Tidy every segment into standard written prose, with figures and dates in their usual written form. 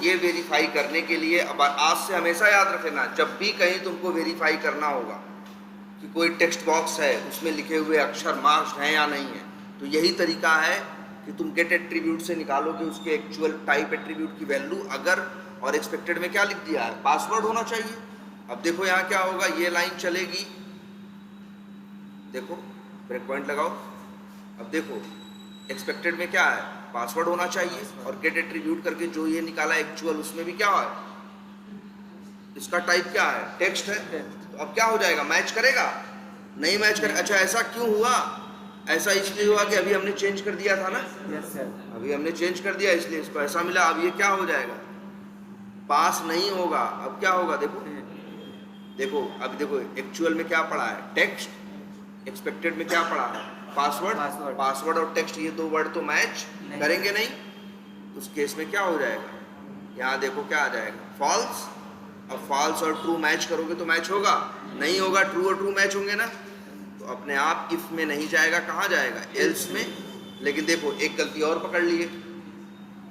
ये वेरीफाई करने के लिए अब आज से हमेशा याद रख लेना, जब भी कहीं तुमको वेरीफाई करना होगा कि कोई टेक्स्ट बॉक्स है उसमें लिखे हुए अक्षर मार्क्स हैं या नहीं है, तो यही तरीका है कि तुम गेट एट्रीब्यूट से निकालोगे उसके एक्चुअल टाइप एट्रीब्यूट की वैल्यू। अगर और एक्सपेक्टेड में क्या लिख दिया है, पासवर्ड होना चाहिए। अब देखो यहाँ क्या होगा, ये लाइन चलेगी, देखो ब्रेक पॉइंट लगाओ। अब देखो एक्सपेक्टेड में क्या है, पासवर्ड होना चाहिए, और गेट एट्रीब्यूट करके जो ये निकाला एक्चुअल उसमें भी क्या है, इसका टाइप क्या है, टेक्स्ट है। तो अब क्या हो जाएगा, मैच करेगा, नहीं मैच करेगा। अच्छा ऐसा क्यों हुआ, ऐसा इसलिए हुआ कि अभी हमने चेंज कर दिया था ना, अभी हमने चेंज कर दिया इसलिए इसको ऐसा मिला। अब ये क्या हो जाएगा, पास नहीं होगा। अब क्या होगा, देखो देखो अब देखो एक्चुअल में क्या पड़ा है, टेक्स्ट, एक्सपेक्टेड में क्या पड़ा है, पासवर्ड। पासवर्ड और टेक्स्ट ये दो वर्ड तो मैच करेंगे नहीं, उस केस में क्या हो जाएगा, यहाँ देखो क्या आ जाएगा, फॉल्स। अब फॉल्स और ट्रू मैच करोगे तो मैच होगा, नहीं होगा, ट्रू और ट्रू मैच होंगे ना, तो अपने आप इफ में नहीं जाएगा, कहाँ जाएगा, एल्स में। लेकिन देखो एक गलती और पकड़ लिए,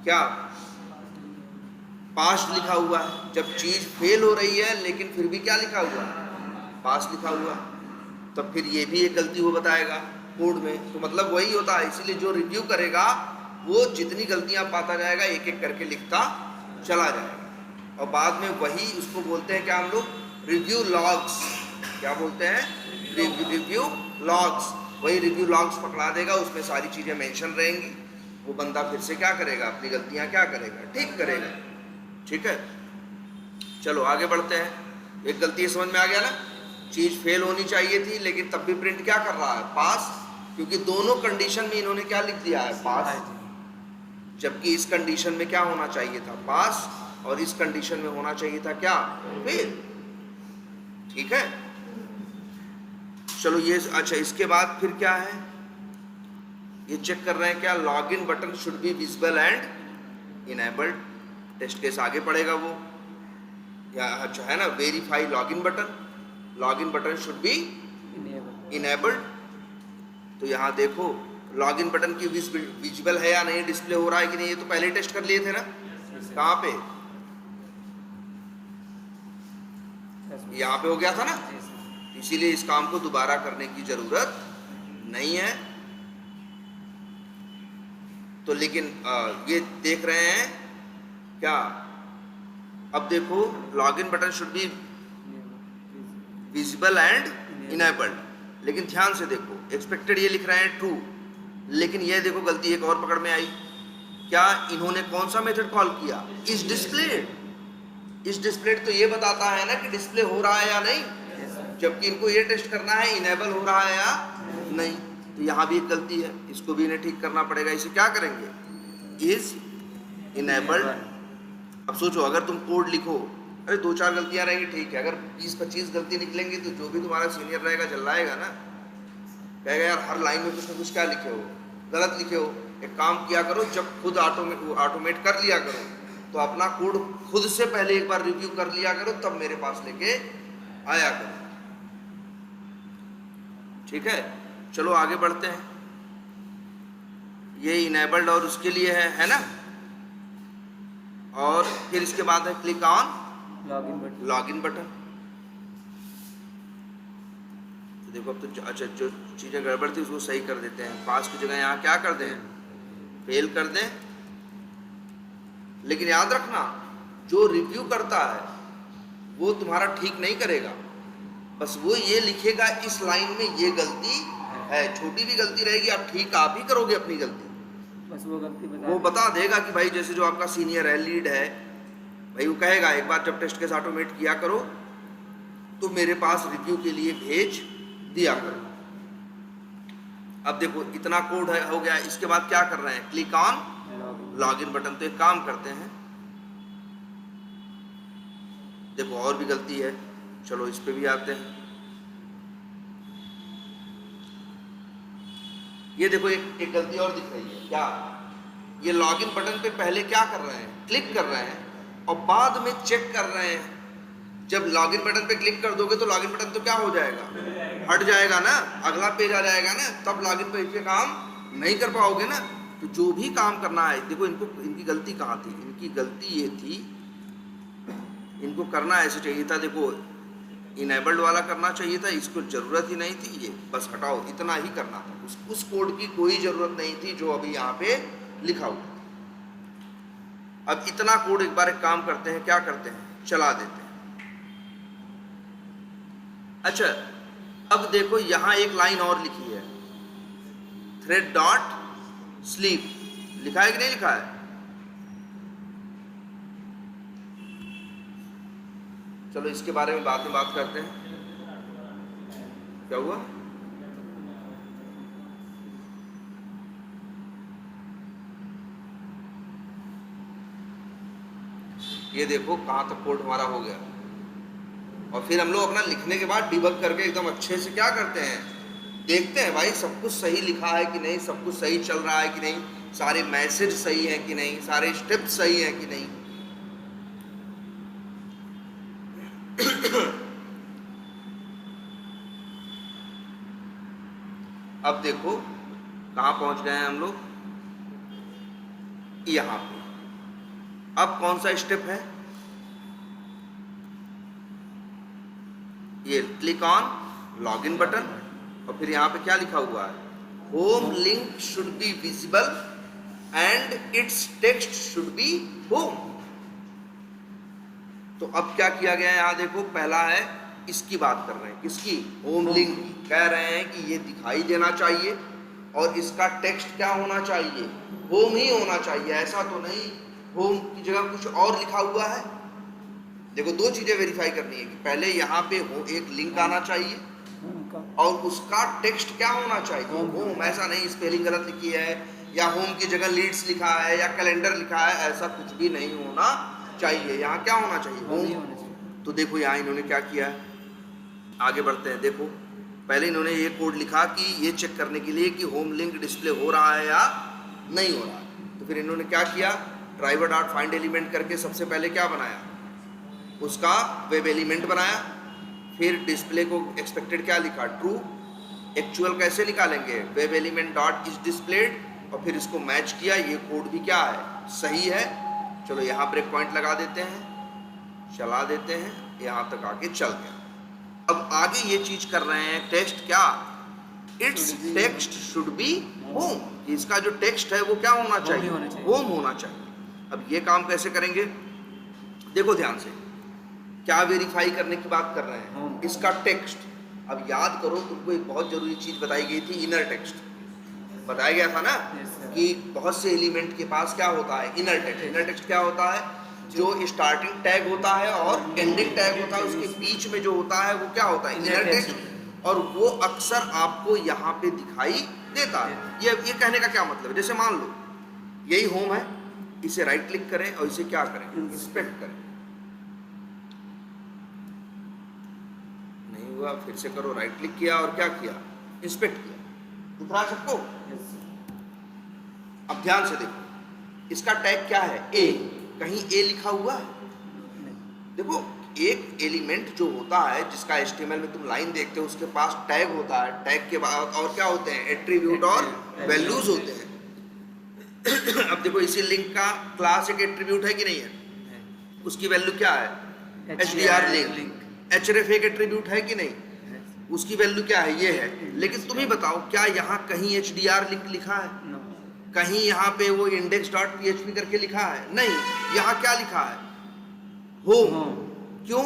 क्या, पास्ट लिखा हुआ है, जब चीज फेल हो रही है लेकिन फिर भी क्या लिखा हुआ है, पास्ट लिखा हुआ है, तब फिर ये भी एक गलती वो बताएगा कोड में। तो मतलब वही होता है, इसीलिए जो रिव्यू करेगा वो जितनी गलतियां पाता जाएगा एक एक करके लिखता चला जाएगा, और बाद में वही उसको बोलते हैं क्या हम लोग, रिव्यू लॉग्स। क्या बोलते हैं, रिव्यू लॉग्स। वही रिव्यू लॉग्स पकड़ा देगा, उसमें सारी चीजें मेंशन रहेंगी, वो बंदा फिर से क्या करेगा, अपनी गलतियां क्या करेगा, ठीक करेगा। ठीक है, चलो आगे बढ़ते हैं। एक गलती समझ में आ गया ना, चीज फेल होनी चाहिए थी लेकिन तब भी प्रिंट क्या कर रहा है, पास, क्योंकि दोनों कंडीशन में इन्होंने क्या लिख दिया है, पास, जबकि इस कंडीशन में क्या होना चाहिए था, पास, और इस कंडीशन में होना चाहिए था क्या, फेल। ठीक है, चलो ये अच्छा, इसके बाद फिर क्या है, ये चेक कर रहे हैं क्या, log in button should be visible and enabled. Test case आगे पड़ेगा वो, या अच्छा है ना, verify login button, login button should be enabled. तो यहाँ देखो लॉगिन बटन की विजिबल है या नहीं, डिस्प्ले हो रहा है कि नहीं, ये तो पहले टेस्ट कर लिए थे ना, कहाँ पे, यहाँ पे हो गया था ना, इसीलिए इस काम को दोबारा करने की जरूरत नहीं है। तो लेकिन ये देख रहे हैं क्या, अब देखो login button should be visible and enabled, लेकिन ध्यान से देखो एक्सपेक्टेड ये लिख रहे हैं ट्रू, लेकिन ये देखो गलती एक और पकड़ में आई, क्या इन्होंने कौन सा मेथड कॉल किया, इस डिस्प्लेड। इस डिस्प्लेड तो ये बताता है ना कि डिस्प्ले हो रहा है या नहीं, जबकि इनको ये टेस्ट करना है इनेबल हो रहा है या नहीं। तो यहाँ भी एक गलती है, इसको भी इन्हें ठीक करना पड़ेगा। इसे क्या करेंगे, इज इनेबल्ड। अब सोचो अगर तुम कोड लिखो, अरे दो चार गलतियां रहेंगी ठीक है, अगर 20-25 गलती निकलेंगी तो जो भी तुम्हारा सीनियर रहेगा चिल्लाएगा ना, कहेगा यार हर लाइन में कुछ ना कुछ क्या लिखे हो, गलत लिखे हो। एक काम किया करो, जब खुद ऑटोमेट कर लिया करो तो अपना कोड खुद से पहले एक बार रिव्यू कर लिया करो, तब मेरे पास लेके आया करो। ठीक है, चलो आगे बढ़ते हैं। ये इनेबल्ड और उसके लिए है ना, और फिर इसके बाद है क्लिक ऑन लॉगिन बटन। तो देखो अब तो अच्छा, जो चीजें गड़बड़ थी उसको सही कर देते हैं, पास की जगह यहाँ क्या कर दें, फेल कर दें। लेकिन याद रखना जो रिव्यू करता है वो तुम्हारा ठीक नहीं करेगा, बस वो ये लिखेगा इस लाइन में ये गलती है, छोटी भी गलती रहेगी आप ठीक आप ही करोगे अपनी गलती, बस वो गलती वो बता देगा कि भाई जैसे जो आपका सीनियर है, लीड है भाई, वो कहेगा एक बार जब टेस्ट केस ऑटोमेट किया करो तो मेरे पास रिव्यू के लिए भेज दिया करो। अब देखो इतना कोड है हो गया, इसके बाद क्या कर रहे हैं, क्लिक ऑन लॉगिन बटन। तो एक काम करते हैं, देखो और भी गलती है, चलो इस पे भी आते हैं। ये देखो एक गलती और दिख रही है, क्या, ये लॉगिन बटन पे पहले क्या कर रहे हैं, क्लिक कर रहे हैं और बाद में चेक कर रहे हैं। जब लॉगिन बटन पे क्लिक कर दोगे तो लॉगिन बटन तो क्या हो जाएगा, हट जाएगा ना, अगला पेज आ जाएगा ना, तब लॉगिन पेज पे काम नहीं कर पाओगे ना। तो जो भी काम करना है, देखो इनको, इनकी गलती कहाँ थी, इनकी गलती ये थी, इनको करना ऐसे चाहिए था, देखो इनेबल्ड वाला करना चाहिए था, इसको जरूरत ही नहीं थी, ये बस हटाओ, इतना ही करना था, उस कोड की कोई जरूरत नहीं थी जो अभी यहाँ पे लिखा हुआ। अब इतना कोड एक बार एक काम करते हैं, क्या करते हैं, चला देते हैं। अच्छा, अब देखो यहां एक लाइन और लिखी है, थ्रेड डॉट स्लीप, लिखा है कि नहीं लिखा है? चलो इसके बारे में बाद में बात करते हैं। क्या हुआ? ये देखो कहां तक कोड हमारा हो गया। और फिर हम लोग अपना लिखने के बाद डिबग करके एकदम अच्छे से क्या करते हैं, देखते हैं भाई सब कुछ सही लिखा है कि नहीं, सब कुछ सही चल रहा है कि नहीं, सारे मैसेज सही है कि नहीं, सारे स्टेप सही है कि नहीं। अब देखो कहां पहुंच गए हैं हम लोग, यहां पे। अब कौन सा स्टेप है, ये क्लिक ऑन लॉगिन बटन, और फिर यहां पे क्या लिखा हुआ है, home link should be visible and its text should B home. तो अब क्या किया गया है, यहां देखो पहला है, इसकी बात कर रहे हैं, किसकी, होम लिंक की। कह रहे हैं कि ये दिखाई देना चाहिए और इसका टेक्स्ट क्या होना चाहिए, होम ही होना चाहिए, ऐसा तो नहीं होम की जगह कुछ और लिखा हुआ है। देखो दो चीजें वेरीफाई करनी है कि पहले यहाँ पे एक लिंक आना चाहिए और उसका टेक्स्ट क्या होना चाहिए, होम। ऐसा नहीं स्पेलिंग गलत लिखी है या होम की जगह लीड्स लिखा है या कैलेंडर लिखा है, ऐसा कुछ भी नहीं होना चाहिए। यहाँ क्या होना चाहिए, होम। तो देखो यहाँ इन्होंने क्या किया है, आगे बढ़ते हैं। देखो पहले इन्होंने ये कोड लिखा कि ये चेक करने के लिए कि होम लिंक डिस्प्ले हो रहा है या नहीं हो रहा है। तो फिर इन्होंने क्या किया, ड्राइवर डॉट फाइंड एलिमेंट करके सबसे पहले क्या बनाया, उसका वेब एलिमेंट बनाया। फिर डिस्प्ले को एक्सपेक्टेड क्या लिखा, ट्रू। एक्चुअल कैसे निकालेंगे, web element dot is displayed, और फिर इसको मैच किया, ये कोड भी क्या है, सही है। चलो यहाँ ब्रेक पॉइंट लगा देते हैं, चला देते हैं, यहाँ तक आके चल गया। अब आगे ये चीज कर रहे हैं, टेक्स्ट क्या, it's text should B home, इसका जो टेक्स्ट है वो क्या होना चाहिए, होम होना चाहिए। अब ये काम कैसे करेंगे, देखो ध्यान से, क्या वेरीफाई करने की बात कर रहे हैं, इसका टेक्स्ट। अब याद करो, तुमको एक बहुत जरूरी चीज बताई गई थी, इनर टेक्स्ट बताया गया था ना, कि बहुत से एलिमेंट के पास क्या होता है, इनर टेक्स्ट। इनर टेक्स्ट क्या होता है, जो स्टार्टिंग टैग होता है और एंडिंग टैग होता है, उसके बीच में जो होता है वो क्या होता है, इनर टेक्स्ट। और वो अक्सर आपको यहाँ पे दिखाई देता है। ये कहने का क्या मतलब है, जैसे मान लो यही होम है, इसे राइट क्लिक करें और इसे क्या करें, इंस्पेक्ट करें, नहीं हुआ, फिर से करो, राइट क्लिक किया और क्या किया, इंस्पेक्ट किया, दिख रहा है सबको। अब ध्यान से देखो, इसका टैग क्या है, ए, कहीं ए लिखा हुआ है, देखो एक एलिमेंट जो होता है जिसका HTML में तुम लाइन देखते हो, उसके पास टैग होता है, टैग के बाद और क्या होते हैं, एट्रीब्यूट और वैल्यूज होते हैं। अब देखो इसी लिंक का क्लास एक एट्रीब्यूट है कि नहीं है, उसकी वैल्यू क्या है, HDR लिंक। href एक एट्रीब्यूट है कि नहीं, उसकी वैल्यू क्या है, ये है। लेकिन तुम ही बताओ, क्या यहाँ कहीं HDR लिंक लिखा है, कहीं यहाँ पे वो index.php करके लिखा है, नहीं, यहाँ क्या लिखा है, होम। क्यों,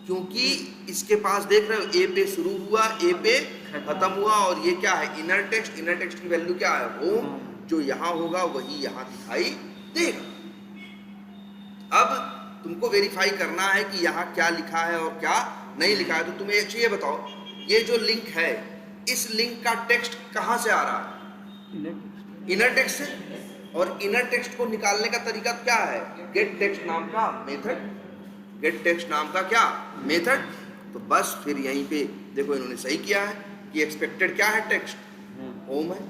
क्योंकि इसके पास देख रहे हो, ए पे शुरू हुआ, ए पे खत्म हुआ, और ये क्या है, इनर टेक्स्ट। इनर टेक्स्ट की वैल्यू क्या है, होम। जो यहाँ होगा वही यहाँ दिखाई देगा। अब तुमको वेरीफाई करना है कि यहाँ क्या लिखा है और क्या नहीं लिखा है। तो तुम्हें ये बताओ, ये जो लिंक है, इस लिंक का टेक्स्ट कहाँ से आ रहा है, इनर टेक्स्ट से। और इनर टेक्स्ट को निकालने का तरीका क्या है, गेट टेक्स्ट नाम का मेथड, गेट टेक्स्ट नाम का क्या मेथड। तो बस फिर यहीं पे देखो इन्होंने सही किया है कि एक्सपेक्टेड क्या है, टेक्स्ट होम है।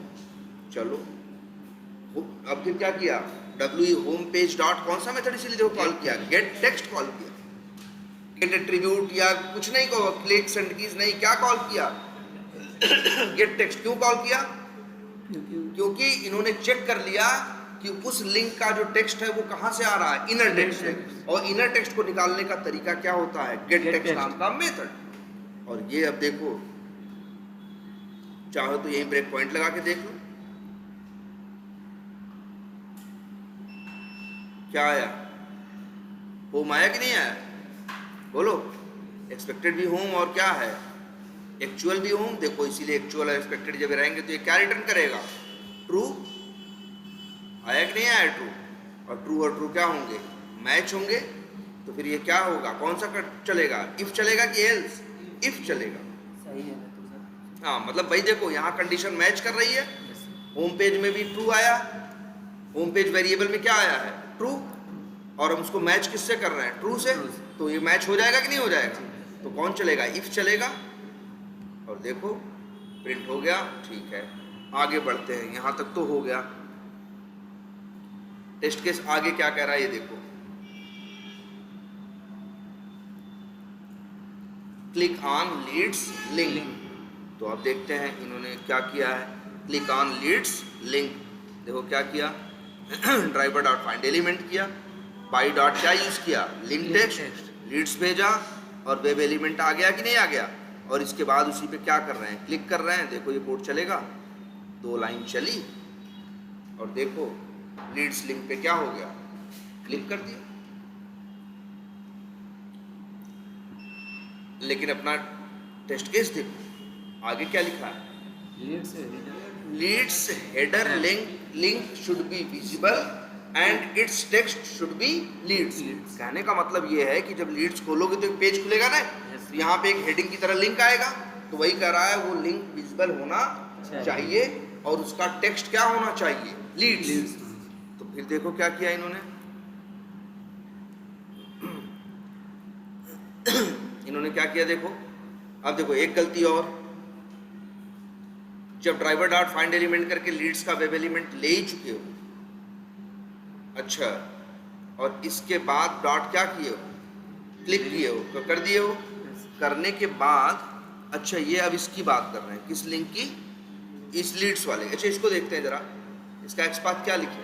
चलो अब फिर क्या किया, w होम पेज डॉट कौन सा मेथड इसीलिए देखो कॉल किया, गेट टेक्स्ट कॉल किया, गेट एट्रीब्यूट या कुछ नहीं कहो, क्लिक्स एंड कीज नहीं, क्या कॉल किया, गेट टेक्स्ट। क्यों कॉल किया, क्योंकि इन्होंने चेक कर लिया कि उस लिंक का जो टेक्स्ट है वो कहां से आ रहा है, इनर टेक्स्ट है, और इनर टेक्स्ट को निकालने का तरीका क्या होता है, गेट टेक्स्ट नाम का मेथड। और ये अब देखो, चाहो तो यही ब्रेक पॉइंट लगा के देख लो, क्या आया, होम आया कि नहीं आया, बोलो। एक्सपेक्टेड भी होम और क्या है, एक्चुअल भी होम। देखो इसीलिए एक्चुअल और एक्सपेक्टेड जब रहेंगे तो ये क्या रिटर्न करेगा, ट्रू। आया कि नहीं आया ट्रू, और ट्रू क्या होंगे, मैच होंगे। तो फिर ये क्या होगा, कौन सा चलेगा, इफ चलेगा कि एल्स, इफ चलेगा। सही है तो सर। हाँ मतलब भाई देखो यहाँ कंडीशन मैच कर रही है, होम पेज में भी ट्रू आया, होम पेज वेरिएबल में क्या आया है, ट्रू, और हम उसको मैच किससे कर रहे हैं, ट्रू से। तो ये मैच हो जाएगा कि नहीं हो जाएगा, तो कौन चलेगा, इफ चलेगा। और देखो प्रिंट हो गया, ठीक है। आगे बढ़ते हैं, यहां तक तो हो गया। टेस्ट केस आगे क्या कह रहा है ये देखो, क्लिक ऑन लीड्स लिंक। तो अब देखते हैं इन्होंने क्या किया है, क्लिक ऑन लीड्स लिंक। देखो क्या किया, ड्राइवर डॉट फाइंड एलिमेंट किया, बाई डॉट क्या यूज किया, लिंक टेक्स्ट, लीड्स भेजा, और वेब एलिमेंट आ गया कि नहीं आ गया। और इसके बाद उसी पे क्या कर रहे हैं, क्लिक कर रहे हैं। देखो ये कोड चलेगा, 2 लाइन चली, और देखो लीड्स लिंक पे क्या हो गया, क्लिक कर दिया। लेकिन अपना टेस्ट केस देखो, आगे क्या लिखा है, leads header link should be visible and its text should be leads. कहने का मतलब ये है कि जब लीड्स खोलोगे तो एक पेज खुलेगा ना, तो यहाँ पे एक हेडिंग की तरह लिंक आएगा। तो वही कह रहा है वो लिंक विजिबल होना चाहिए और उसका टेक्स्ट क्या होना चाहिए, लीड्स। तो फिर देखो क्या किया इन्होंने, इन्होंने क्या किया देखो। अब देखो एक गलती और, जब ड्राइवर डॉट फाइंड एलिमेंट करके लीड्स का वेब एलिमेंट ले ही चुके हो, अच्छा, और इसके बाद डॉट क्या किए हो, क्लिक किए हो, तो कर दिए हो। करने के बाद अच्छा ये अब इसकी बात कर रहे हैं, किस लिंक की, इस लीड्स वाले। अच्छा इसको देखते हैं जरा, इसका एक्सपाथ क्या लिखे,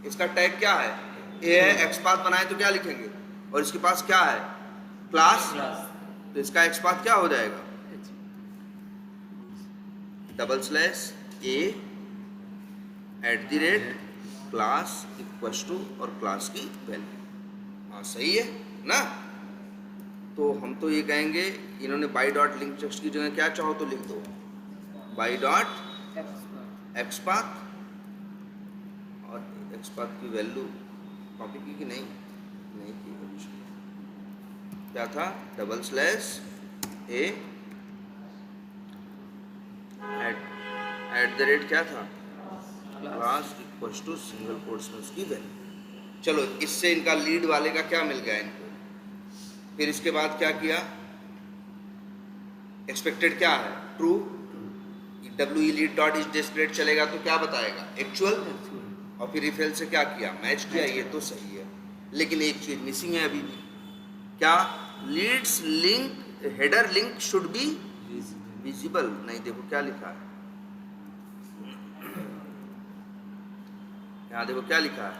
इसका टैग क्या है, ए है, एक्सपाथ बनाए तो क्या लिखेंगे, और इसके पास क्या है, क्लास। तो इसका एक्सपाथ क्या हो जाएगा, /a @ क्लास इक्वल्स टू और क्लास की वैल्यू। हाँ सही है ना। तो हम तो ये कहेंगे, इन्होंने बाई डॉट लिंक टेक्स्ट की जगह क्या चाहो तो लिख दो, बाई डॉट एक्सपाथ, और एक्सपाथ की वैल्यू कॉपी की कि नहीं, नहीं की, क्या था, /a @ क्या था, class equals to single quotes में उसकी वैल्यू। चलो इससे इनका लीड वाले का क्या मिल गया इनको। फिर इसके बाद क्या किया, एक्सपेक्टेड क्या है, true, WE lead dot is displayed चलेगा तो क्या बताएगा, एक्चुअल। और फिर इफ एल्स से क्या किया, मैच किया, ये तो सही है। लेकिन एक चीज मिसिंग है अभी भी, क्या, leads link header link should be visible. नहीं देखो क्या लिखा है, यहाँ देखो क्या लिखा है,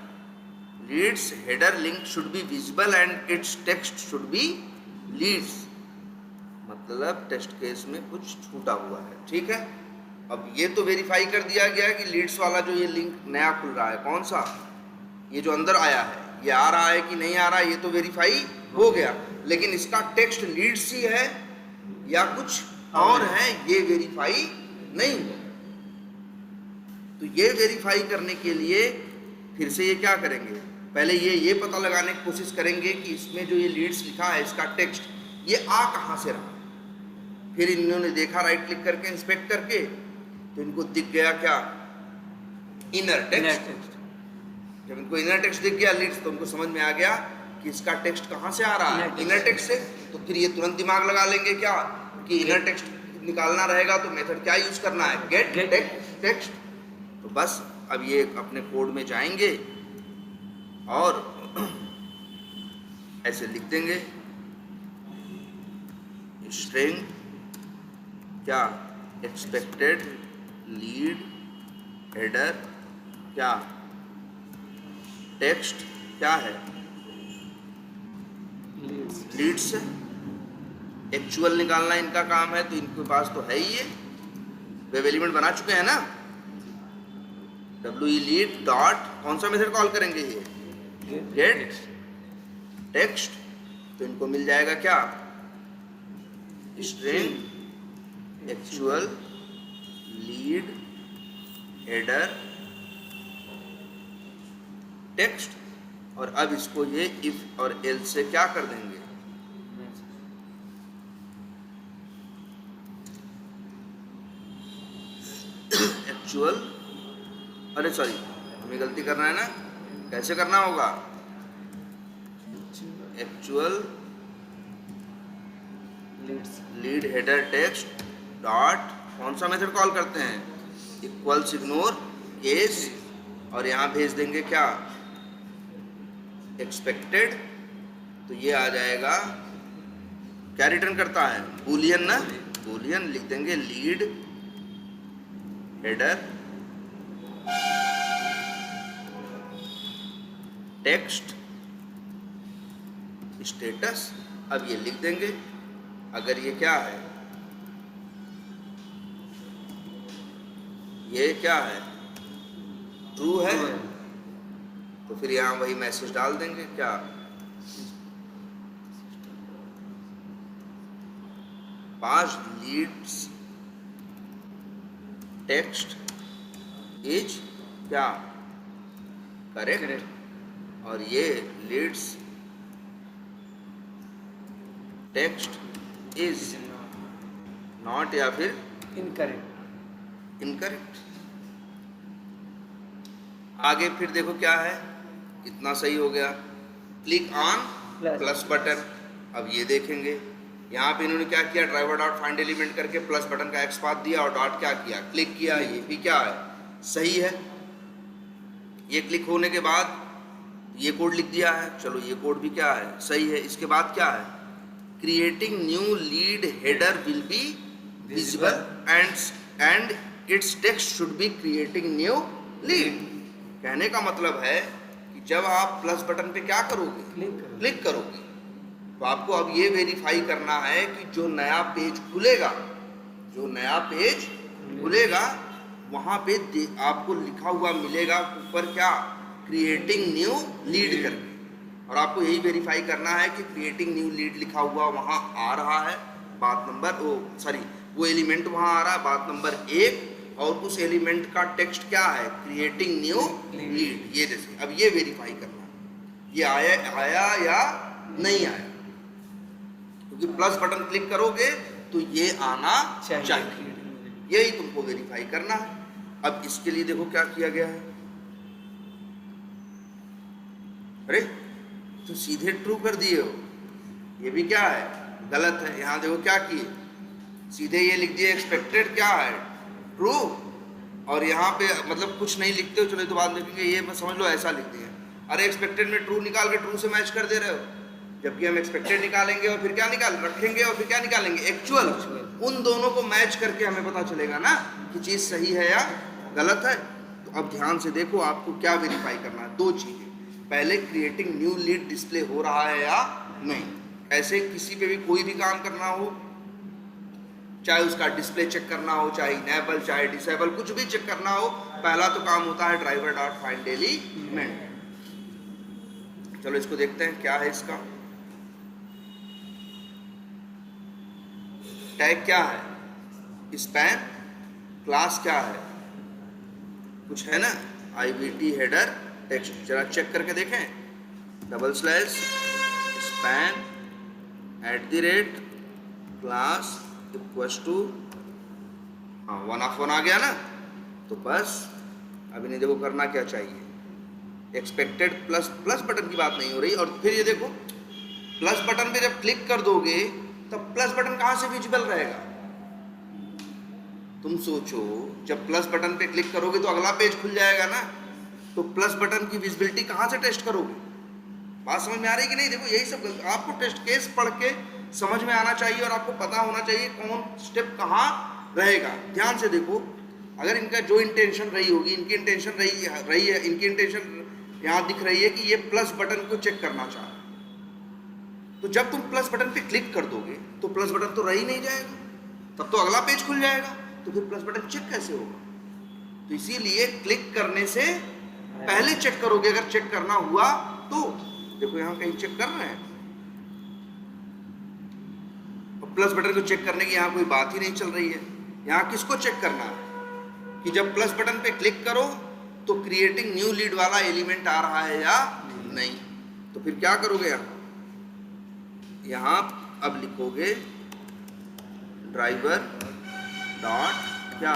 leads header link should be visible and its text should be leads. मतलब टेस्ट केस में कुछ छूटा हुआ है, ठीक है। अब ये तो वेरीफाई कर दिया गया कि लीड्स वाला जो ये लिंक नया खुल रहा है, कौन सा, ये जो अंदर आया है, ये आ रहा है कि नहीं आ रहा है, ये तो वेरीफाई हो गया। लेकिन इसका टेक्स्ट लीड्स ही है या कुछ और है, ये वेरीफाई नहीं हुआ। तो ये वेरीफाई करने के लिए फिर से ये क्या करेंगे, पहले ये पता लगाने की कोशिश करेंगे कि इसमें जो ये लीड्स लिखा है, इसका टेक्स्ट ये आ कहाँ से रहा। फिर इन्होंने देखा राइट क्लिक करके, इंस्पेक्ट करके, तो इनको दिख गया क्या, इनर टेक्स्ट। जब इनको इनर टेक्स्ट दिख गया लीड्स, तो उनको समझ में आ गया कि इसका टेक्स्ट कहाँ से आ रहा है, इनर टेक्स्ट से। तो फिर ये तुरंत दिमाग लगा लेंगे क्या, कि इनर टेक्स्ट निकालना रहेगा तो मेथड क्या यूज करना है, गेट टेक्स्ट। तो बस अब ये अपने कोड में जाएंगे और ऐसे लिख देंगे, स्ट्रिंग क्या, एक्सपेक्टेड लीड हेडर क्या, टेक्स्ट क्या है, लीड्स। एक्चुअल निकालना इनका काम है, तो इनके पास तो है ही ये वेब एलिमेंट बना चुके हैं ना। WE लीड डॉट कौन सा मेथड कॉल करेंगे, ये गेट टेक्स्ट, तो इनको मिल जाएगा क्या, string actual lead header text. और अब इसको ये इफ और एल्स से क्या कर देंगे, एक्चुअल, अरे सॉरी हमें गलती करना है ना, कैसे करना होगा, actual lead header text dot कौन सा मेथड कॉल करते हैं, इक्वल्स इग्नोर केस, और यहाँ भेज देंगे क्या, एक्सपेक्टेड। तो ये आ जाएगा, क्या रिटर्न करता है, बूलियन ना, बूलियन लिख देंगे लीड हेडर टेक्स्ट स्टेटस। अब ये लिख देंगे, अगर ये क्या है, ये क्या है, ट्रू है, तो फिर यहाँ वही मैसेज डाल देंगे क्या, पास लीड्स टेक्स्ट इज क्या, करेक्ट, और ये लीड्स टेक्स्ट इज नॉट या फिर इनकरेक्ट। आगे फिर देखो क्या है, इतना सही हो गया, क्लिक ऑन प्लस बटन। अब ये देखेंगे यहाँ पे इन्होंने क्या किया, ड्राइवर डॉट फाइंड एलिमेंट करके प्लस बटन का एक्स पाथ दिया और डॉट क्या किया, क्लिक किया। ये भी क्या है, सही है। ये क्लिक होने के बाद ये कोड लिख दिया है, चलो ये कोड भी क्या है, सही है। इसके बाद क्या है, creating new lead header will be visible and its text should be creating new lead. कहने का मतलब है कि जब आप प्लस बटन पे क्या करोगे, क्लिक करोगे, तो आपको अब ये वेरीफाई करना है कि जो नया पेज खुलेगा, जो नया पेज खुलेगा वहाँ पे आपको लिखा हुआ मिलेगा ऊपर क्या, क्रिएटिंग न्यू लीड करके। और आपको यही वेरीफाई करना है कि क्रिएटिंग न्यू लीड लिखा हुआ वहाँ आ रहा है, बात नंबर वो एलिमेंट वहाँ आ रहा है, बात नंबर 1। और उस एलिमेंट का टेक्स्ट क्या है, क्रिएटिंग न्यू लीड। ये जैसे अब ये वेरीफाई करना है ये आया या नहीं आया, क्योंकि प्लस बटन क्लिक करोगे तो ये आना चाहिए, यही तुमको वेरीफाई करना है। अब इसके लिए देखो क्या किया गया है, अरे तो सीधे ट्रू कर दिए हो, ये भी क्या है, गलत है। यहाँ देखो क्या किए, सीधे ये लिख दिए एक्सपेक्टेड क्या है, ट्रू, और यहाँ पे मतलब कुछ नहीं लिखते हो, चलो तो बाद लिखेंगे, ये बस समझ लो ऐसा लिख दिए। अरे एक्सपेक्टेड में ट्रू निकाल के ट्रू से मैच कर दे रहे हो, जबकि हम एक्सपेक्टेड निकालेंगे और फिर क्या रखेंगे और फिर क्या निकालेंगे, एक्चुअल। उन दोनों को मैच करके हमें पता चलेगा ना कि चीज़ सही है या गलत है। तो अब ध्यान से देखो, आपको क्या वेरीफाई करना है, 2 चीज़ें। पहले क्रिएटिंग न्यू लीड डिस्प्ले हो रहा है या नहीं। ऐसे किसी पे भी कोई भी काम करना हो, चाहे उसका डिस्प्ले चेक करना हो, चाहे इनेबल चाहे डिसेबल, कुछ भी चेक करना हो, पहला तो काम होता है ड्राइवर डॉट फाइंड एलिमेंट। चलो इसको देखते हैं क्या है इसका टैग, क्या है स्पैन, क्लास क्या है, कुछ है ना, IVT हेडर टेक्स्ट। जरा चेक करके देखें, // स्पैन @ क्लास इक्वल्स टू, हाँ 1 आ गया ना। तो बस अब इन्हें देखो करना क्या चाहिए, एक्सपेक्टेड प्लस बटन की बात नहीं हो रही। और फिर ये देखो प्लस बटन पे जब क्लिक कर दोगे तब प्लस बटन कहाँ से विजिबल रहेगा, तुम सोचो, जब प्लस बटन पे क्लिक करोगे तो अगला पेज खुल जाएगा ना, तो प्लस बटन की विजिबिलिटी कहाँ से टेस्ट करोगे। बात समझ में आ रही कि नहीं। देखो यही सब आपको टेस्ट केस पढ़ के समझ में आना चाहिए और आपको पता होना चाहिए कौन स्टेप कहाँ रहेगा। ध्यान से देखो, अगर इनका जो इंटेंशन रही होगी, इनकी इंटेंशन रही है, इनकी इंटेंशन यहाँ दिख रही है कि ये प्लस बटन को चेक करना चाह रहा है, तो जब तुम प्लस बटन पे क्लिक कर दोगे तो प्लस बटन तो रह ही नहीं जाएगा, तब तो अगला पेज खुल जाएगा, तो फिर प्लस बटन चेक कैसे होगा? तो इसीलिए क्लिक करने से पहले चेक करोगे। अगर चेक करना हुआ तो देखो यहाँ कहीं चेक कर रहे हैं, और प्लस बटन को चेक करने की यहाँ कोई बात ही नहीं चल रही है। यहाँ किसको चेक करना है कि जब प्लस बटन पे क्लिक करो तो क्रिएटिंग न्यू लीड वाला एलिमेंट आ रहा है या नहीं। तो फिर क्या करोगे यहाँ अब लिखोगे ड्राइवर डॉट क्या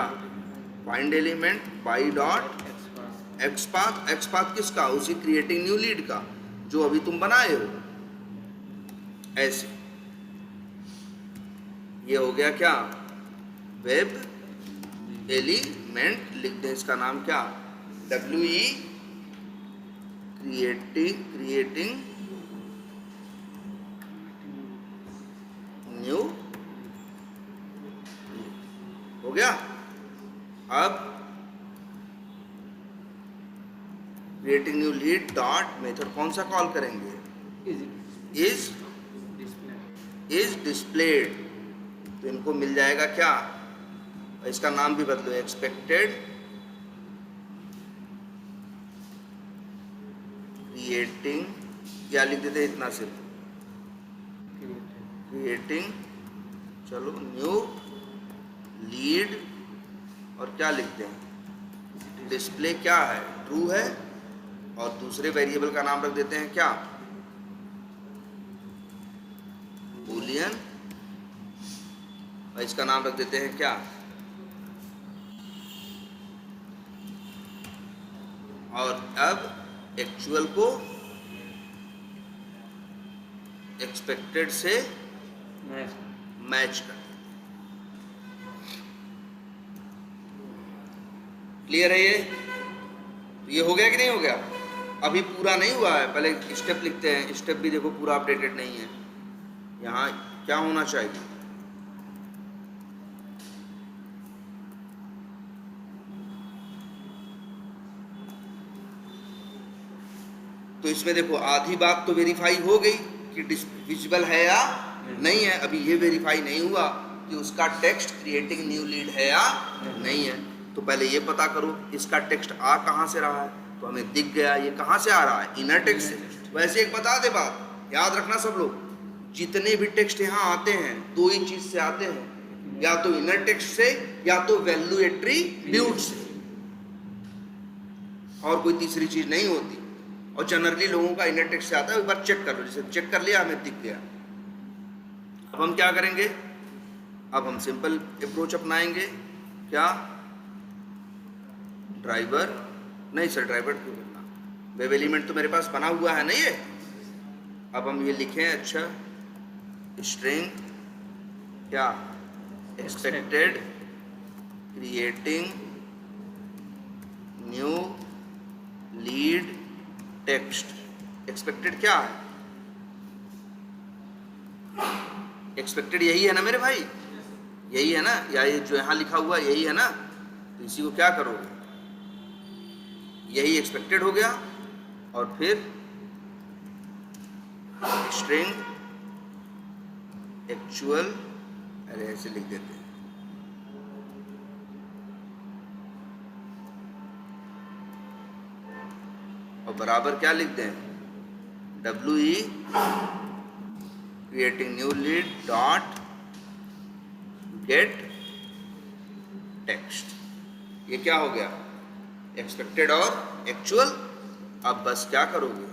find element by dot XPath. XPath किसका? उसी क्रिएटिंग न्यू लीड का जो अभी तुम बनाए हो। ऐसे ये हो गया क्या? Web element. लिख दें इसका नाम क्या? WE क्रिएटिंग न्यू हो गया। अब creating new lead dot method कौन सा कॉल करेंगे? Is displayed. तो इनको मिल जाएगा क्या? इसका नाम भी बदलो, एक्सपेक्टेड क्रिएटिंग, क्या लिख देते इतना सिर्फ क्रिएटिंग, चलो न्यू लीड, और क्या लिखते हैं? डिस्प्ले क्या है? ट्रू है। और दूसरे वेरिएबल का नाम रख देते हैं क्या? बूलियन। और इसका नाम रख देते हैं क्या? और अब एक्चुअल को एक्सपेक्टेड से मैच कर। क्लियर है ये हो गया कि नहीं हो गया? अभी पूरा नहीं हुआ है, पहले स्टेप लिखते हैं। स्टेप भी देखो पूरा अपडेटेड नहीं है। यहाँ क्या होना चाहिए? तो इसमें देखो आधी बात तो वेरीफाई हो गई कि विजिबल है या नहीं है। अभी ये वेरीफाई नहीं हुआ कि उसका टेक्स्ट क्रिएटिंग न्यू लीड है या नहीं है। तो पहले ये पता करो इसका टेक्स्ट आ कहाँ से रहा है। तो हमें दिख गया ये कहाँ से आ रहा है? इनर टेक्स्ट से। वैसे एक बता दे बात, याद रखना सब लोग, जितने भी टेक्स्ट यहाँ आते हैं दो ही चीज से आते हैं, या तो इनर टेक्स्ट से या तो वैल्यू एट्रीब्यूट से, और कोई तीसरी चीज नहीं होती। और जनरली लोगों का इनर टेक्स्ट से आता है। एक बार चेक कर लो, जैसे चेक कर लिया हमें दिख गया। अब हम क्या करेंगे? अब हम सिंपल अप्रोच अपनाएंगे। क्या? ड्राइवर नहीं सर, ड्राइवर क्यों करना? वेब एलिमेंट तो मेरे पास बना हुआ है ना ये। अब हम ये लिखें, अच्छा स्ट्रिंग क्या? Expected creating new lead text. Expected क्या है? एक्सपेक्टेड यही है ना मेरे भाई, यही है ना, या ये जो यहाँ लिखा हुआ यही है ना। तो इसी को क्या करोगे? यही एक्सपेक्टेड हो गया। और फिर स्ट्रिंग एक्चुअल, अरे ऐसे लिख देते हैं, और बराबर क्या लिख दें? WE creating new lead dot gate text. ये क्या हो गया? एक्सपेक्टेड और एक्चुअल। अब बस क्या करोगे?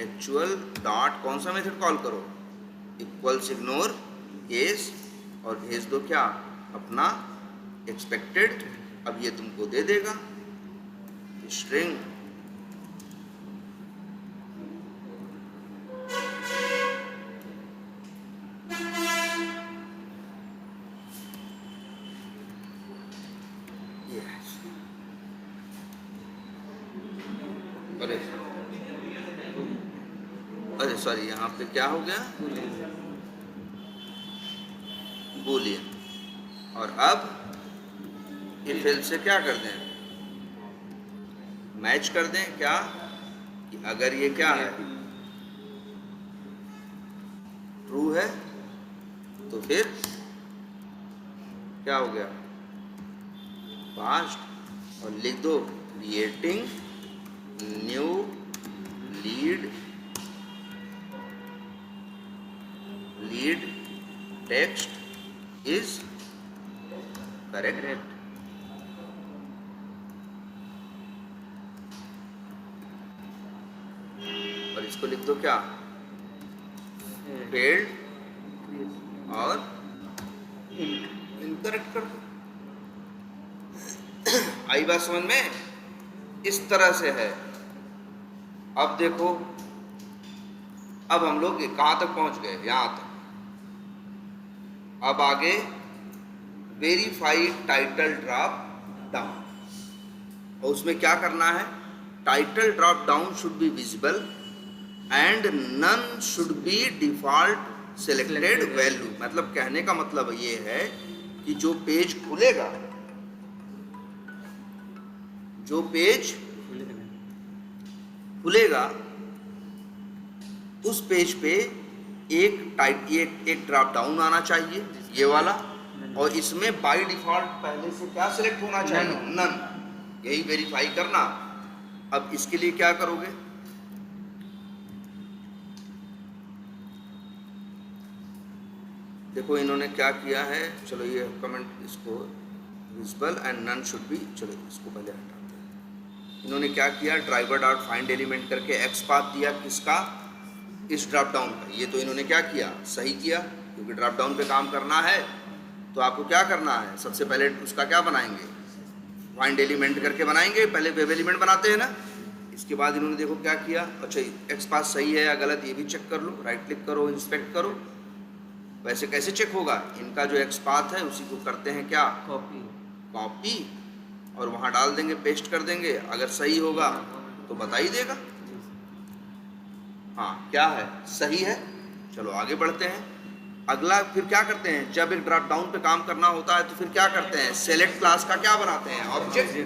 एक्चुअल डॉट कौन सा मेथड कॉल करो? इक्वल्स इग्नोर केस, और भेज दो क्या? अपना एक्सपेक्टेड। अब ये तुमको दे देगा स्ट्रिंग अरे सॉरी, यहाँ पे क्या हो गया? बूलियन। और अब इफ एल्स से क्या कर दें, मैच कर दें क्या, कि अगर ये क्या है, ट्रू है, तो फिर क्या हो गया, पास्ट, और लिख दो creating new lead text is correct. और इसको लिख दो क्या, फेल्ड और इनकरेक्ट कर दो। आई बात समझ में, इस तरह से है। अब देखो, अब हम लोग कहां तक पहुंच गए, यहां तक। अब आगे वेरीफाइड टाइटल ड्रॉप डाउन, और उसमें क्या करना है, title drop down should be visible and none should be default selected value. मतलब कहने का मतलब ये है कि जो पेज खुलेगा, जो पेज खुलेगा उस पेज पे एक ड्रॉप डाउन आना चाहिए, ये वाला, और इसमें बाय डिफॉल्ट पहले से क्या सिलेक्ट होना चाहिए, नन। यही वेरीफाई करना। अब इसके लिए क्या करोगे, देखो इन्होंने क्या किया है, चलो ये कमेंट, इसको visible and none should be, चलो इसको पहले हटाते हैं। इन्होंने क्या किया, ड्राइवर डॉट फाइंड एलिमेंट करके एक्स पाथ दिया, किसका, इस ड्रॉप डाउन का। ये तो इन्होंने क्या किया, सही किया, क्योंकि ड्रॉप डाउन पे काम करना है तो आपको क्या करना है, सबसे पहले उसका क्या बनाएंगे, फाइंड एलिमेंट करके बनाएंगे, पहले वेब एलिमेंट बनाते हैं ना। इसके बाद इन्होंने देखो क्या किया, अच्छा एक्स पाथ सही है या गलत ये भी चेक कर लो, राइट क्लिक करो, इंस्पेक्ट करो। वैसे कैसे चेक होगा, इनका जो एक्स पाथ है उसी को करते हैं क्या, कॉपी, और वहाँ डाल देंगे, पेस्ट कर देंगे। अगर सही होगा तो बता ही देगा, हाँ क्या है, सही है। चलो आगे बढ़ते हैं। अगला फिर क्या करते हैं, जब एक ड्रॉप डाउन पे काम करना होता है तो फिर क्या करते हैं, सेलेक्ट क्लास का क्या बनाते हैं, ऑब्जेक्ट।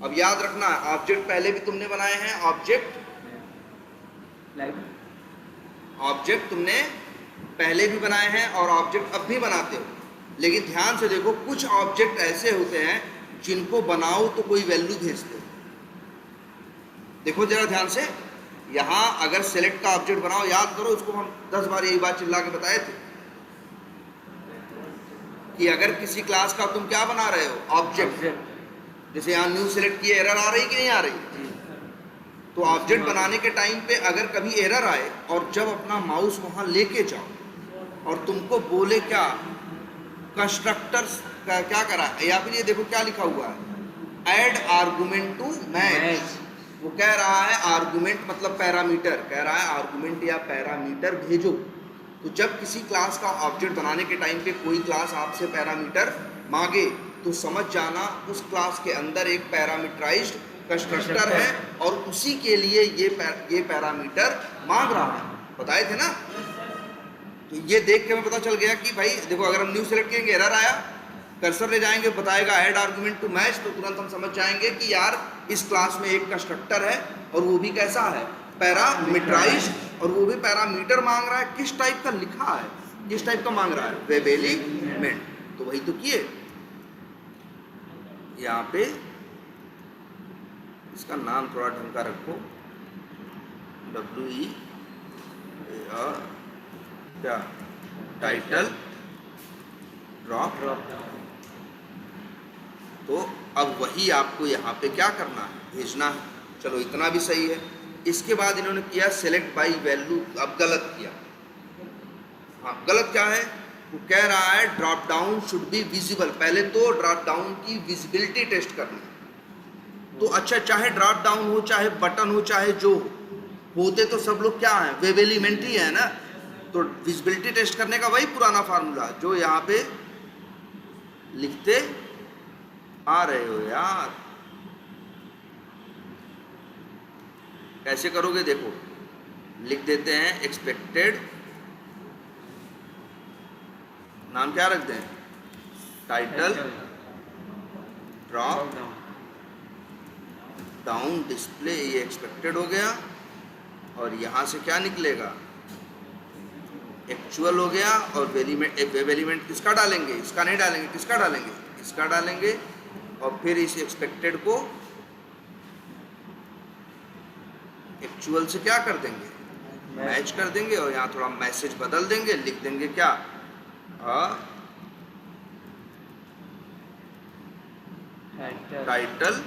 अब याद रखना, ऑब्जेक्ट पहले भी तुमने बनाए हैं, ऑब्जेक्ट तुमने पहले भी बनाए हैं और ऑब्जेक्ट अब भी बनाते हो। लेकिन ध्यान से देखो, कुछ ऑब्जेक्ट ऐसे होते हैं जिनको बनाओ तो कोई वैल्यू भेजते हो। देखो जरा ध्यान से, यहां अगर सेलेक्ट का ऑब्जेक्ट बनाओ, याद करो, उसको हम 10 बार यही बात चिल्ला के बताए थे कि अगर किसी क्लास का तुम क्या बना रहे हो, ऑब्जेक्ट, जैसे यहाँ न्यू सेलेक्ट किए, एरर आ रही कि नहीं आ रही, तो ऑब्जेक्ट बनाने के टाइम पे अगर कभी एरर आए और जब अपना माउस वहां लेके जाओ और तुमको बोले क्या, कंस्ट्रक्टर का क्या करा, या फिर ये देखो क्या लिखा हुआ है, ऐड आर्गुमेंट टू मैच। वो कह रहा है आर्गुमेंट मतलब पैरामीटर, कह रहा है आर्गुमेंट या पैरामीटर भेजो। तो जब किसी क्लास का ऑब्जेक्ट बनाने के टाइम पे कोई क्लास आपसे पैरामीटर मांगे तो समझ जाना उस क्लास के अंदर एक पैरामीटराइज्ड कंस्ट्रक्टर है और उसी के लिए ये पैरामीटर मांग रहा है। बताए थे ना, तो ये देख के हमें पता चल गया कि भाई देखो, अगर हम न्यू सेलेक्ट करेंगे, एरर आया, कर्सर ले जाएंगे, बताएगा ऐड आर्गुमेंट टू मैच, तो तुरंत हम समझ जाएंगे कि यार इस क्लास में एक कंस्ट्रक्टर है और वो भी कैसा है, पैरामीटराइज्ड, और वो भी पैरामीटर मांग रहा है। किस टाइप का लिखा है, किस टाइप का मांग रहा है, वेब एलिमेंट। तो वही तो किए यहाँ पे। इसका नाम थोड़ा ढंग का रखो, WE क्या, टाइटल ड्रॉप। तो अब वही आपको यहाँ पे क्या करना है, भेजना है। चलो इतना भी सही है। इसके बाद इन्होंने किया सेलेक्ट बाय वैल्यू, अब गलत किया। हाँ गलत क्या है, वो कह रहा है drop down should be visible. पहले तो ड्रॉप डाउन की विजिबिलिटी टेस्ट करनी। तो अच्छा, चाहे ड्रॉप डाउन हो, चाहे बटन हो, चाहे जो होते तो सब लोग क्या है, वेब एलिमेंट ही है ना। तो विजिबिलिटी टेस्ट करने का वही पुराना फार्मूला जो यहाँ पे लिखते आ रहे हो यार। कैसे करोगे देखो, लिख देते हैं एक्सपेक्टेड, नाम क्या रखते हैं, टाइटल ड्रॉप डाउन डिस्प्ले, ये एक्सपेक्टेड हो गया। और यहाँ से क्या निकलेगा, एक्चुअल हो गया। और वेब एलिमेंट किसका डालेंगे, इसका नहीं डालेंगे, किसका डालेंगे, इसका डालेंगे। और फिर इस एक्सपेक्टेड को एक्चुअल से क्या कर देंगे, मैच कर देंगे। और यहाँ थोड़ा मैसेज बदल देंगे, लिख देंगे क्या, title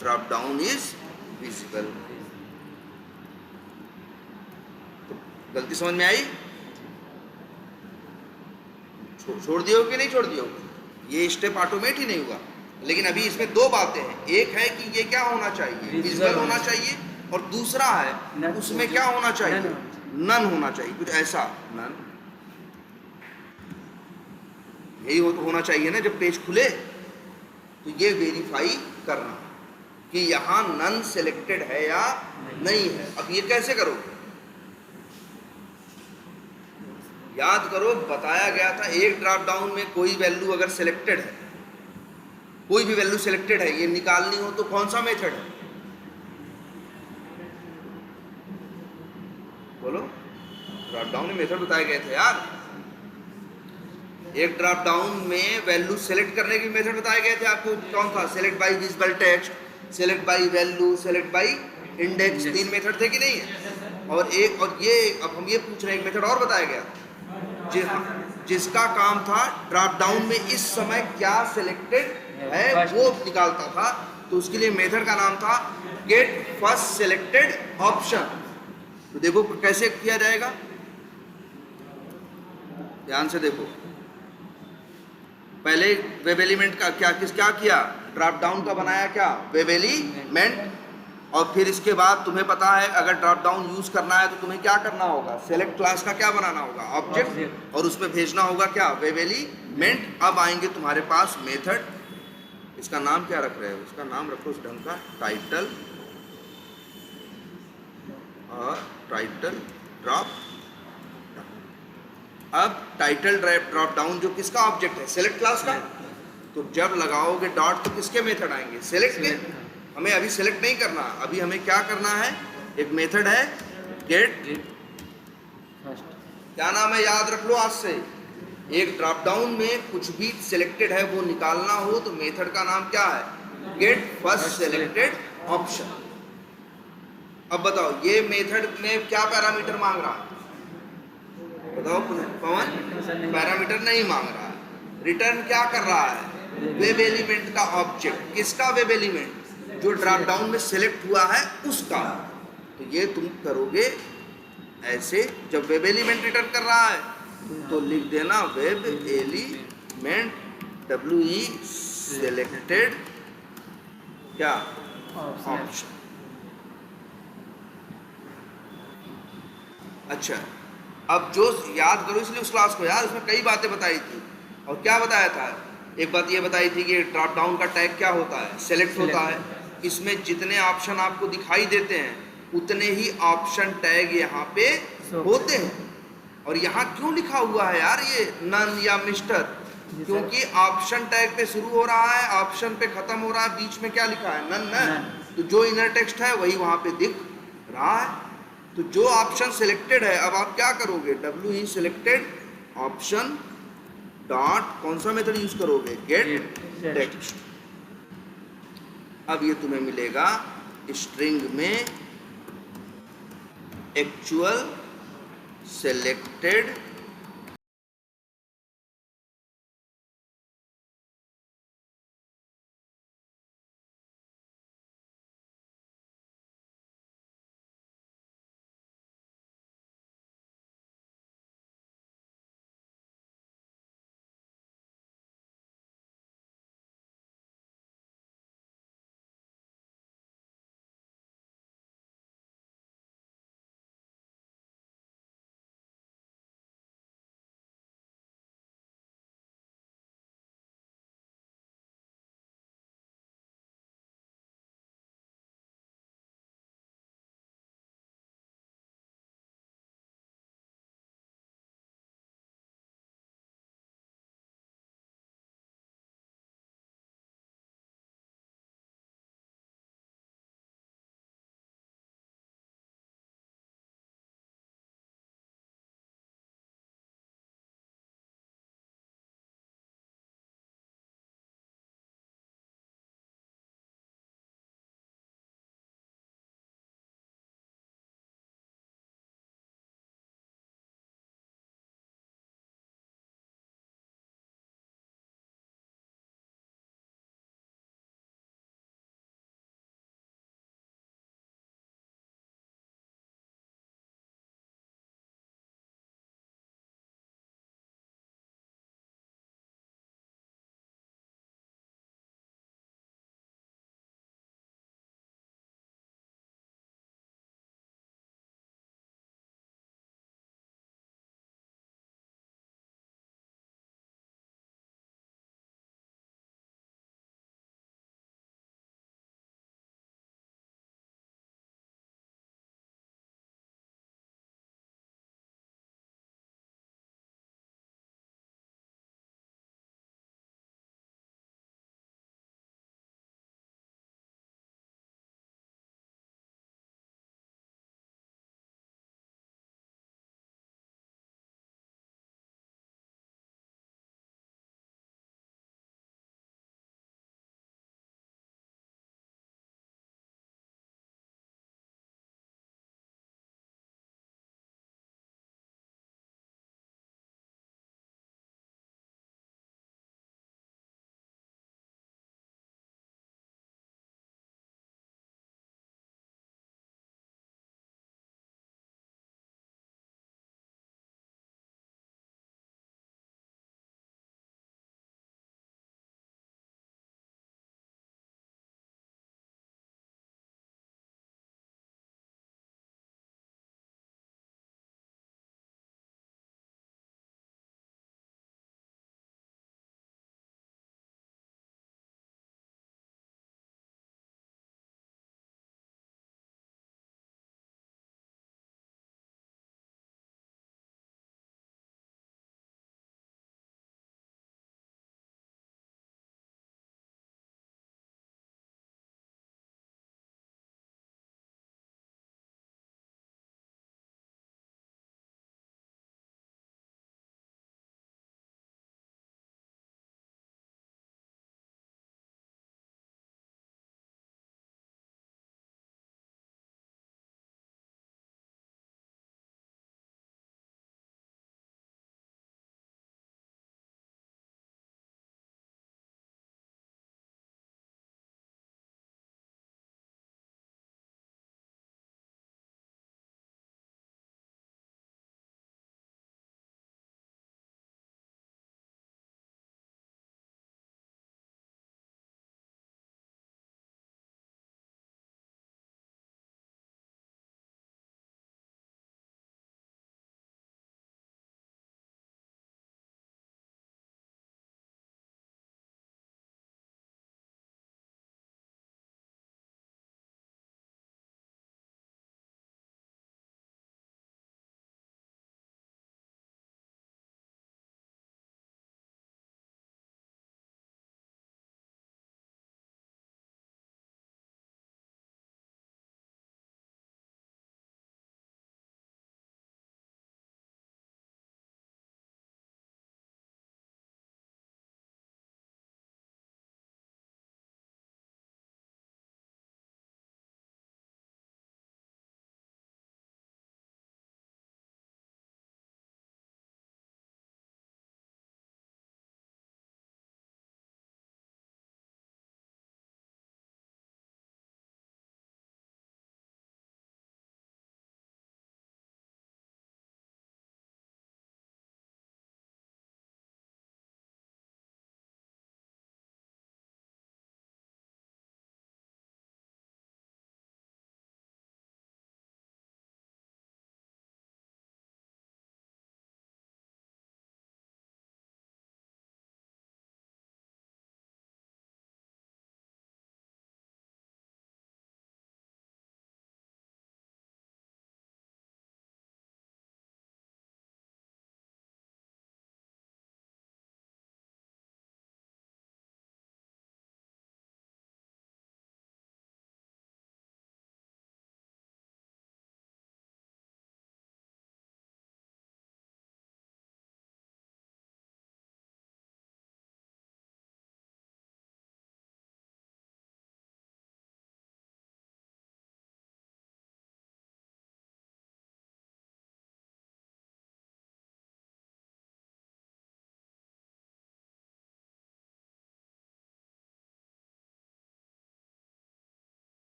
drop down is visible. तो गलती समझ में आई, छोड़ दियो कि नहीं छोड़ दियो, ये स्टेप ऑटोमेट ही नहीं हुआ। लेकिन अभी इसमें दो बातें हैं, एक है कि ये क्या होना चाहिए, विजिबल होना चाहिए। और दूसरा है उसमें क्या होना चाहिए, नन होना चाहिए, कुछ ऐसा नन। यही होना चाहिए ना जब पेज खुले। तो ये वेरीफाई करना कि यहाँ नन सिलेक्टेड है या नहीं है। अब ये कैसे करोगे, याद करो बताया गया था एक ड्रॉप डाउन में कोई वैल्यू अगर सिलेक्टेड है, कोई भी वैल्यू सिलेक्टेड है, ये निकालनी हो तो कौन सा मेथड है, बोलो। ड्रॉप डाउन में मेथड बताए गए थे यार। एक ड्रॉप डाउन में वैल्यू सेलेक्ट करने के मेथड बताए गए थे आपको, कौन था, select by visible text, select by value, select by index. 3 method थे कि नहीं है। और ये अब हम ये पूछ रहे हैं, एक मेथड और बताया गया जिसका काम था ड्रॉप डाउन में इस समय क्या सिलेक्टेड है वो निकालता था। तो उसके लिए मेथड का नाम था गेट फर्स्ट सिलेक्टेड ऑप्शन। तो देखो कैसे किया जाएगा, ध्यान से देखो। पहले वेब एलिमेंट का क्या किया, ड्रॉप डाउन का बनाया क्या, वेब एलिमेंट। और फिर इसके बाद तुम्हें पता है अगर ड्रॉप डाउन यूज करना है तो तुम्हें क्या करना होगा, सेलेक्ट क्लास का क्या बनाना होगा, ऑब्जेक्ट। और उसमें भेजना होगा क्या, वेब एलिमेंट। अब आएंगे तुम्हारे पास मेथड, इसका नाम क्या रख रहे हो, इसका नाम रखो उस ढंग का, टाइटल और टाइटल ड्रॉप। अब टाइटल ड्रॉप डाउन जो किसका ऑब्जेक्ट है, सेलेक्ट क्लास का। तो जब लगाओगे डॉट तो किसके मेथड आएंगे, सेलेक्ट के। हमें अभी सेलेक्ट नहीं करना, अभी हमें क्या करना है, एक मेथड है गेट, क्या नाम है याद रख लो आज से। एक ड्रॉप डाउन में कुछ भी सिलेक्टेड है वो निकालना हो तो मेथड का नाम क्या है, गेट फर्स्ट सिलेक्टेड ऑप्शन। अब बताओ ये मेथड में क्या पैरामीटर मांग रहा है, बताओ पवन, पैरामीटर नहीं मांग रहा है। रिटर्न क्या कर रहा है, वेब एलिमेंट का ऑब्जेक्ट। किसका वेब एलिमेंट, जो ड्रॉप डाउन में सिलेक्ट हुआ है उसका। तो ये तुम करोगे ऐसे, जब वेब एलिमेंट रिटर्न कर रहा है तो लिख देना वेब एलिमेंट WE सिलेक्टेड क्या ऑप्शन। अच्छा अब जो याद करो इसलिए उस क्लास को यार, उसमें कई बातें बताई थी। और क्या बताया था, एक बात ये बताई थी कि ड्रॉप डाउन का टैग क्या होता है, सेलेक्ट होता है। इसमें जितने ऑप्शन आपको दिखाई देते हैं उतने ही ऑप्शन टैग यहाँ पे होते हैं। और यहाँ क्यों लिखा हुआ है यार ये नन या मिस्टर, क्योंकि ऑप्शन टैग पे शुरू हो रहा है, ऑप्शन पे खत्म हो रहा है, बीच में क्या लिखा है, नन नन। तो जो इनर टेक्स्ट है वही वहाँ पे दिख रहा है। तो जो ऑप्शन सिलेक्टेड है, अब आप क्या करोगे, WE सिलेक्टेड ऑप्शन डॉट कौन सा मेथड यूज करोगे, गेट टेक्स्ट। अब ये तुम्हें मिलेगा स्ट्रिंग में एक्चुअल सिलेक्टेड